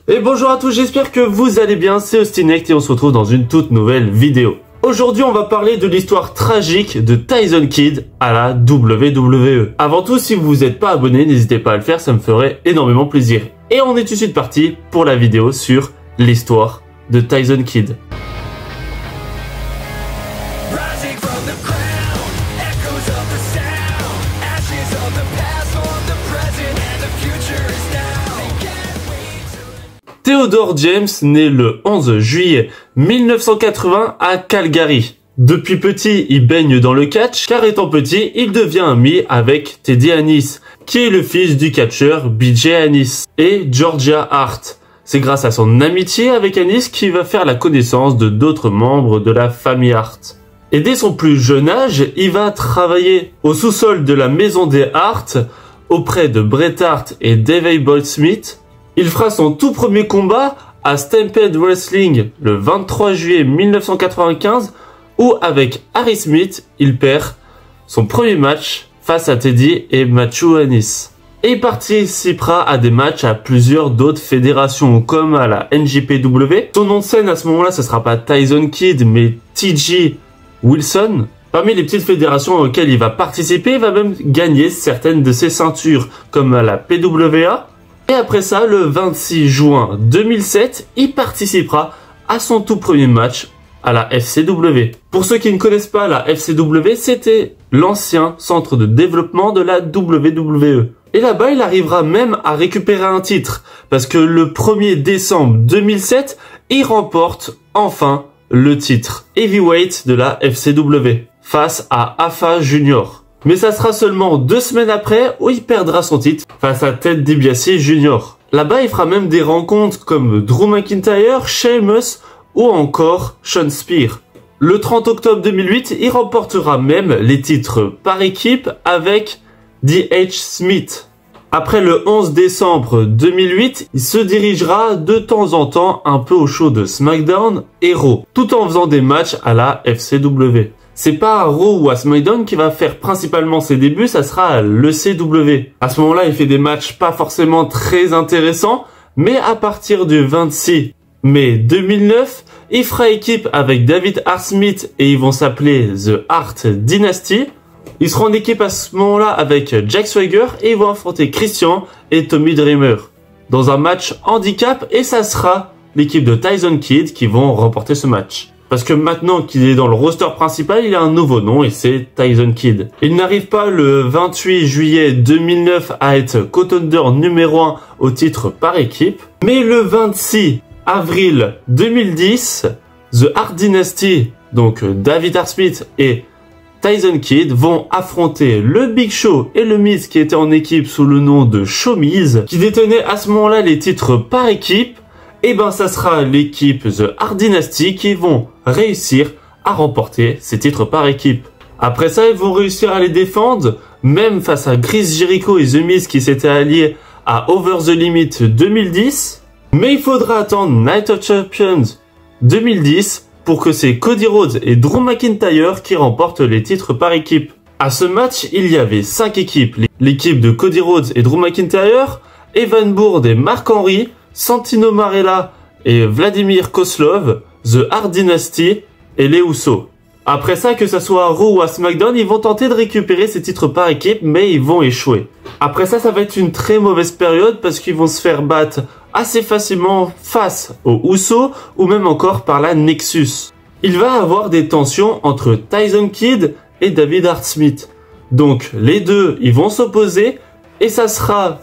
Et bonjour à tous, j'espère que vous allez bien, c'est Austinect et on se retrouve dans une toute nouvelle vidéo. Aujourd'hui, on va parler de l'histoire tragique de Tyson Kidd à la WWE. Avant tout, si vous n'êtes pas abonné, n'hésitez pas à le faire, ça me ferait énormément plaisir. Et on est tout de suite parti pour la vidéo sur l'histoire de Tyson Kidd. Theodore James naît le 11 juillet 1980 à Calgary. Depuis petit, il baigne dans le catch, car étant petit, il devient ami avec Teddy Atlas, qui est le fils du catcheur BJ Atlas, et Georgia Hart. C'est grâce à son amitié avec Atlas qu'il va faire la connaissance de d'autres membres de la famille Hart. Et dès son plus jeune âge, il va travailler au sous-sol de la maison des Hart, auprès de Bret Hart et Davey Boy Smith. Il fera son tout premier combat à Stampede Wrestling le 23 juillet 1995 où avec Harry Smith, il perd son premier match face à Teddy et Macho Atlas. Et il participera à des matchs à plusieurs d'autres fédérations comme à la NJPW. Son nom de scène à ce moment-là, ce sera pas Tyson Kidd mais TJ Wilson. Parmi les petites fédérations auxquelles il va participer, il va même gagner certaines de ses ceintures comme à la PWA. Et après ça, le 26 juin 2007, il participera à son tout premier match à la FCW. Pour ceux qui ne connaissent pas la FCW, c'était l'ancien centre de développement de la WWE. Et là-bas, il arrivera même à récupérer un titre, parce que le 1er décembre 2007, il remporte enfin le titre Heavyweight de la FCW, face à Afa Junior. Mais ça sera seulement 2 semaines après où il perdra son titre face à Ted DiBiase Jr. Là-bas, il fera même des rencontres comme Drew McIntyre, Sheamus ou encore Sean Spears. Le 30 octobre 2008, il remportera même les titres par équipe avec D.H. Smith. Après le 11 décembre 2008, il se dirigera de temps en temps un peu au show de SmackDown et Raw, tout en faisant des matchs à la FCW. C'est pas à Raw ou à SmackDown qui va faire principalement ses débuts, ça sera à l'ECW. À ce moment-là, il fait des matchs pas forcément très intéressants, mais à partir du 26 mai 2009, il fera équipe avec David Hart Smith et ils vont s'appeler The Hart Dynasty. Ils seront en équipe à ce moment-là avec Jack Swagger et ils vont affronter Christian et Tommy Dreamer dans un match handicap et ça sera l'équipe de Tyson Kidd qui vont remporter ce match. Parce que maintenant qu'il est dans le roster principal, il a un nouveau nom et c'est Tyson Kidd. Il n'arrive pas le 28 juillet 2009 à être contender numéro 1 au titre par équipe. Mais le 26 avril 2010, The Hart Dynasty, donc David Hart Smith et Tyson Kidd vont affronter le Big Show et le Miz qui étaient en équipe sous le nom de Show Miz, qui détenaient à ce moment-là les titres par équipe. Et ben ça sera l'équipe The Hart Dynasty qui vont réussir à remporter ces titres par équipe. Après ça, ils vont réussir à les défendre, même face à Chris Jericho et The Miz qui s'étaient alliés à Over the Limit 2010. Mais il faudra attendre Night of Champions 2010 pour que c'est Cody Rhodes et Drew McIntyre qui remportent les titres par équipe. À ce match, il y avait 5 équipes. L'équipe de Cody Rhodes et Drew McIntyre, Evan Bourne et Mark Henry, Santino Marella et Vladimir Kozlov, The Hart Dynasty et les Usos. Après ça, que ça soit à Raw ou à SmackDown, ils vont tenter de récupérer ces titres par équipe, mais ils vont échouer. Après ça, ça va être une très mauvaise période parce qu'ils vont se faire battre assez facilement face aux Usos ou même encore par la Nexus. Il va avoir des tensions entre Tyson Kidd et David Hart Smith. Donc les deux, ils vont s'opposer et ça sera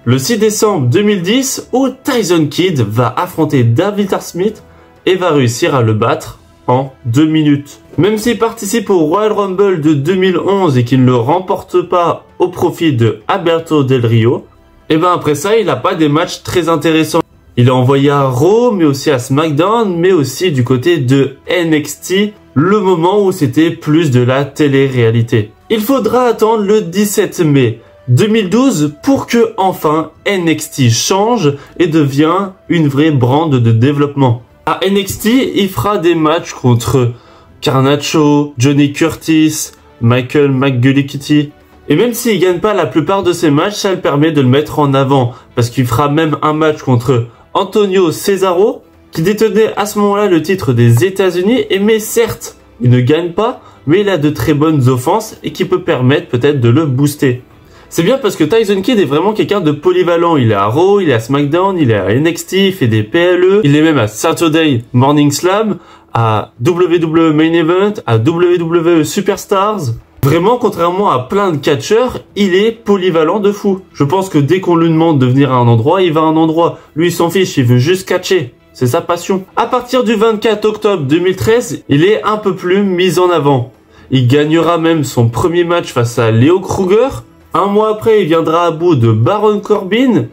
le 6 décembre 2010 où Tyson Kidd va affronter David Hart Smith et va réussir à le battre en 2 minutes. Même s'il participe au Royal Rumble de 2011 et qu'il ne le remporte pas au profit de Alberto Del Rio, et ben après ça, il n'a pas des matchs très intéressants. Il est envoyé à Raw, mais aussi à SmackDown, mais aussi du côté de NXT, le moment où c'était plus de la télé-réalité. Il faudra attendre le 17 mai 2012 pour que enfin NXT change et devient une vraie brande de développement. À NXT, il fera des matchs contre Carnacho, Johnny Curtis, Michael McGillicuddy. Et même s'il gagne pas la plupart de ses matchs, ça le permet de le mettre en avant. Parce qu'il fera même un match contre Antonio Cesaro, qui détenait à ce moment-là le titre des États-Unis, mais certes, il ne gagne pas, mais il a de très bonnes offenses et qui peut permettre peut-être de le booster. C'est bien parce que Tyson Kidd est vraiment quelqu'un de polyvalent. Il est à Raw, il est à SmackDown, il est à NXT, il fait des PLE, il est même à Saturday Morning Slam, à WWE Main Event, à WWE Superstars. Vraiment, contrairement à plein de catcheurs, il est polyvalent de fou. Je pense que dès qu'on lui demande de venir à un endroit, il va à un endroit. Lui, il s'en fiche, il veut juste catcher. C'est sa passion. À partir du 24 octobre 2013, il est un peu plus mis en avant. Il gagnera même son premier match face à Leo Kruger. Un mois après, il viendra à bout de Baron Corbin.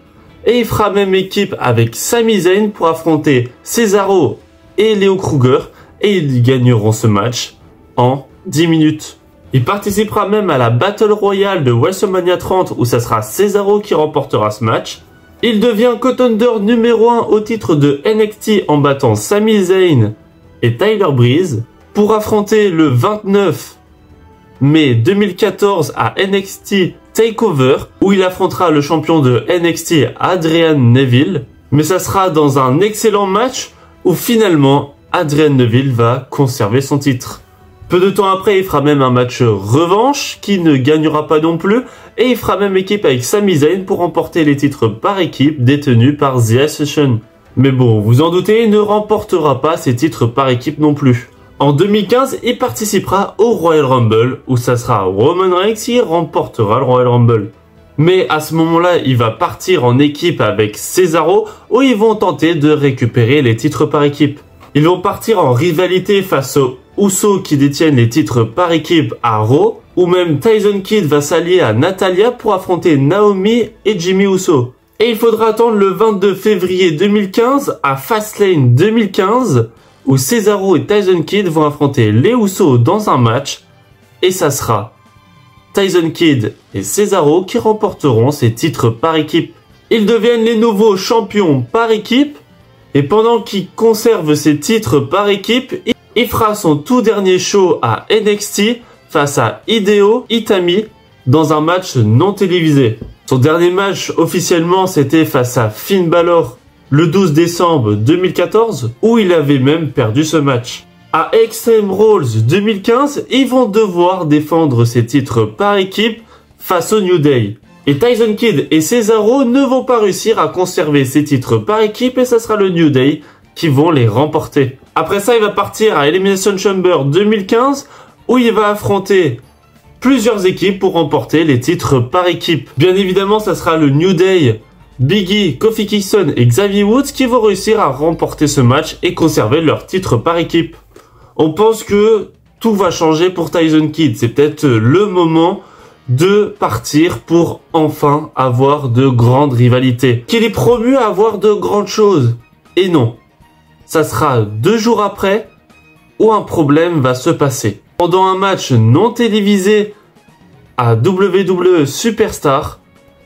Et il fera même équipe avec Sami Zayn pour affronter Cesaro et Leo Kruger. Et ils gagneront ce match en 10 minutes. Il participera même à la Battle Royale de WrestleMania 30 où ça sera Cesaro qui remportera ce match. Il devient contender numéro 1 au titre de NXT en battant Sami Zayn et Tyler Breeze pour affronter le 29 mai 2014 à NXT TakeOver où il affrontera le champion de NXT Adrian Neville. Mais ça sera dans un excellent match où finalement Adrian Neville va conserver son titre. Peu de temps après, il fera même un match revanche qui ne gagnera pas non plus et il fera même équipe avec Sami Zayn pour remporter les titres par équipe détenus par The Ascension. Mais bon, vous en doutez, il ne remportera pas ces titres par équipe non plus. En 2015, il participera au Royal Rumble où ça sera Roman Reigns qui remportera le Royal Rumble. Mais à ce moment-là, il va partir en équipe avec Cesaro où ils vont tenter de récupérer les titres par équipe. Ils vont partir en rivalité face aux Usos qui détiennent les titres par équipe à Raw, ou même Tyson Kidd va s'allier à Natalya pour affronter Naomi et Jimmy Uso. Et il faudra attendre le 22 février 2015 à Fastlane 2015 où Cesaro et Tyson Kidd vont affronter les Usos dans un match et ça sera Tyson Kidd et Cesaro qui remporteront ces titres par équipe. Ils deviennent les nouveaux champions par équipe et pendant qu'il conserve ses titres par équipe, il fera son tout dernier show à NXT face à Hideo Itami dans un match non télévisé. Son dernier match officiellement c'était face à Finn Balor le 12 décembre 2014 où il avait même perdu ce match. À Extreme Rules 2015, ils vont devoir défendre ses titres par équipe face au New Day. Et Tyson Kidd et Cesaro ne vont pas réussir à conserver ces titres par équipe et ça sera le New Day qui vont les remporter. Après ça, il va partir à Elimination Chamber 2015 où il va affronter plusieurs équipes pour remporter les titres par équipe. Bien évidemment, ça sera le New Day, Big E, Kofi Kingston et Xavier Woods qui vont réussir à remporter ce match et conserver leurs titres par équipe. On pense que tout va changer pour Tyson Kidd. C'est peut-être le moment de partir pour enfin avoir de grandes rivalités. Qu'il est promu à avoir de grandes choses. Et non. Ça sera 2 jours après où un problème va se passer. Pendant un match non télévisé à WWE Superstar,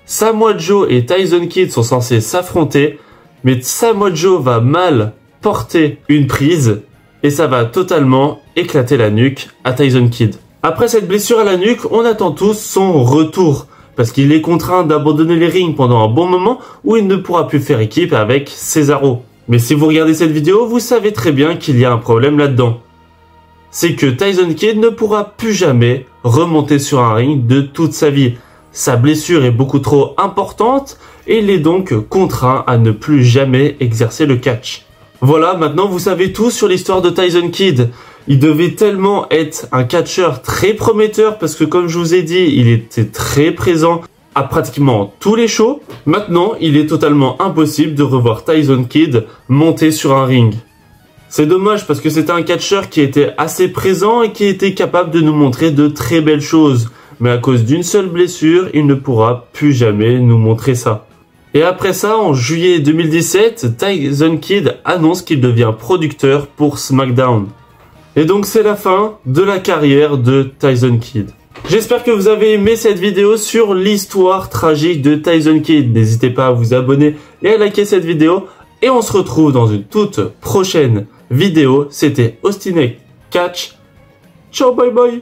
Samoa Joe et Tyson Kidd sont censés s'affronter, mais Samoa Joe va mal porter une prise et ça va totalement éclater la nuque à Tyson Kidd. Après cette blessure à la nuque, on attend tous son retour parce qu'il est contraint d'abandonner les rings pendant un bon moment où il ne pourra plus faire équipe avec Cesaro. Mais si vous regardez cette vidéo, vous savez très bien qu'il y a un problème là-dedans. C'est que Tyson Kidd ne pourra plus jamais remonter sur un ring de toute sa vie. Sa blessure est beaucoup trop importante et il est donc contraint à ne plus jamais exercer le catch. Voilà, maintenant vous savez tout sur l'histoire de Tyson Kidd. Il devait tellement être un catcheur très prometteur parce que comme je vous ai dit, il était très présent à pratiquement tous les shows. Maintenant, il est totalement impossible de revoir Tyson Kidd monter sur un ring. C'est dommage parce que c'était un catcheur qui était assez présent et qui était capable de nous montrer de très belles choses. Mais à cause d'une seule blessure, il ne pourra plus jamais nous montrer ça. Et après ça, en juillet 2017, Tyson Kidd annonce qu'il devient producteur pour SmackDown. Et donc c'est la fin de la carrière de Tyson Kidd. J'espère que vous avez aimé cette vidéo sur l'histoire tragique de Tyson Kidd. N'hésitez pas à vous abonner et à liker cette vidéo. Et on se retrouve dans une toute prochaine vidéo. C'était Austin Catch. Ciao, bye bye.